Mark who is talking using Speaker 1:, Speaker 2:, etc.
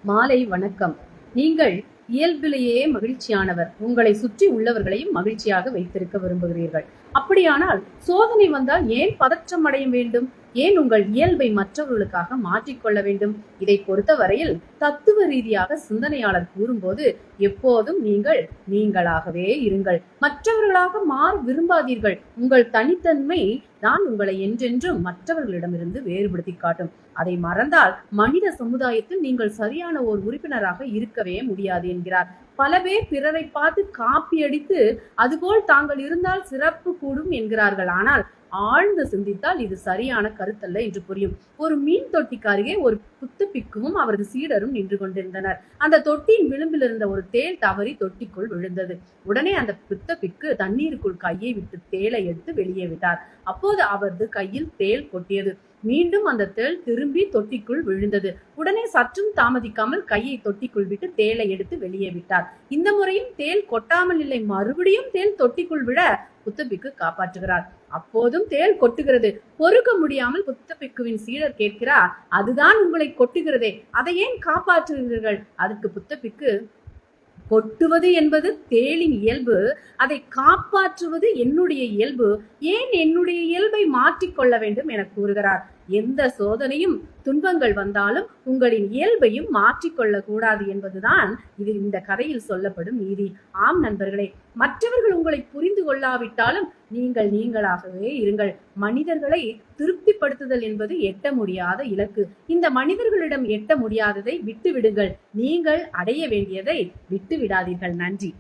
Speaker 1: மாலை வணக்கம். நீங்கள் இயல்பிலேயே மகிழ்ச்சியானவர். உங்களை சுற்றி உள்ளவர்களையும் மகிழ்ச்சியாக வைத்திருக்க விரும்புகிறீர்கள். அப்படியானால் சோதனை வந்தால் ஏன் பதற்றம் அடைய வேண்டும்? ஏன் உங்கள் இயல்பை மற்றவர்களுக்காக மாற்றிக்கொள்ள வேண்டும்? இதை பொறுத்தவரையில் தத்துவ ரீதியாக சிந்தனையாளர் கூறும்போது எப்போதும் நீங்கள் நீங்களாகவே இருங்கள். மற்றவர்களாக மாற விரும்பாதீர்கள். உங்கள் தனித்தன்மை தான் உங்களை என்றென்றும் மற்றவர்களிடமிருந்து வேறுபடுத்தி காட்டும். அதை மறந்தால் மனித சமுதாயத்தில் நீங்கள் சரியான ஒரு உறுப்பினராக இருக்கவே முடியாது என்கிறார். பல பேர் பிறரை பார்த்து காப்பி அடித்து அதுபோல் தாங்கள் இருந்தால் சிறப்பு கூடும் என்கிறார்கள். ஆனால் ஆழ்ந்து சிந்தித்தால் இது சரியான கருத்தல்ல என்று புரியும். ஒரு மீன் தொட்டிக்கு அருகே ஒரு புத்தபிக்குவும் அவரது சீடரும் நின்று கொண்டிருந்தனர். அந்த தொட்டியின் விளிம்பில் இருந்த ஒரு தேள் தவறி தொட்டிக்குள் விழுந்தது. உடனே அந்த புத்தபிக்கு தண்ணீருக்குள் கையை விட்டு தேளை எடுத்து வெளியே விட்டார். அப்போது அவரது கையில் தேள் கொட்டியது. மீண்டும் அந்த தேள் திரும்பி தொட்டிக்குள் விழுந்தது. உடனே சற்றும் தாமதிக்காமல் கையை தொட்டிக்குள் விட்டு தேளை எடுத்து வெளியே விட்டார். இந்த முறையும் தேள் கொட்டாமல் இல்லை. மறுபடியும் தேள் தொட்டிக்குள் விழ புத்தபிக்கு காப்பாற்றுகிறார். அப்போதும் தேள் கொட்டுகிறது. பொறுக்க முடியாமல் புத்தபிக்குவின் சீடர் கேட்கிறார், அதுதான் உங்களை கொட்டுகிறதே, அதை ஏன் காப்பாற்றுகிறீர்கள்? அதற்கு புத்தபிக்கு, கொட்டுவது என்பது தேளின் இயல்பு, அதை காப்பாற்றுவது என்னுடைய இயல்பு. ஏன் என்னுடைய இயல்பை மாற்றிக்கொள்ள வேண்டும் என கூறுகிறார். எந்த சோதனையும் துன்பங்கள் வந்தாலும் உங்களின் இயல்பையும் மாற்றிக்கொள்ள கூடாது என்பதுதான் இந்த கதையில் சொல்லப்படும் நீதி. ஆம் நண்பர்களே, மற்றவர்கள் உங்களை புரிந்து கொள்ளாவிட்டாலும் நீங்கள் நீங்களாகவே இருங்கள். மனிதர்களை திருப்திப்படுத்துதல் என்பது எட்ட முடியாத இலக்கு. இந்த மனிதர்களிடம் எட்ட முடியாததை விட்டு விடுங்கள். நீங்கள் அடைய வேண்டியதை விட்டு விடாதீர்கள். நன்றி.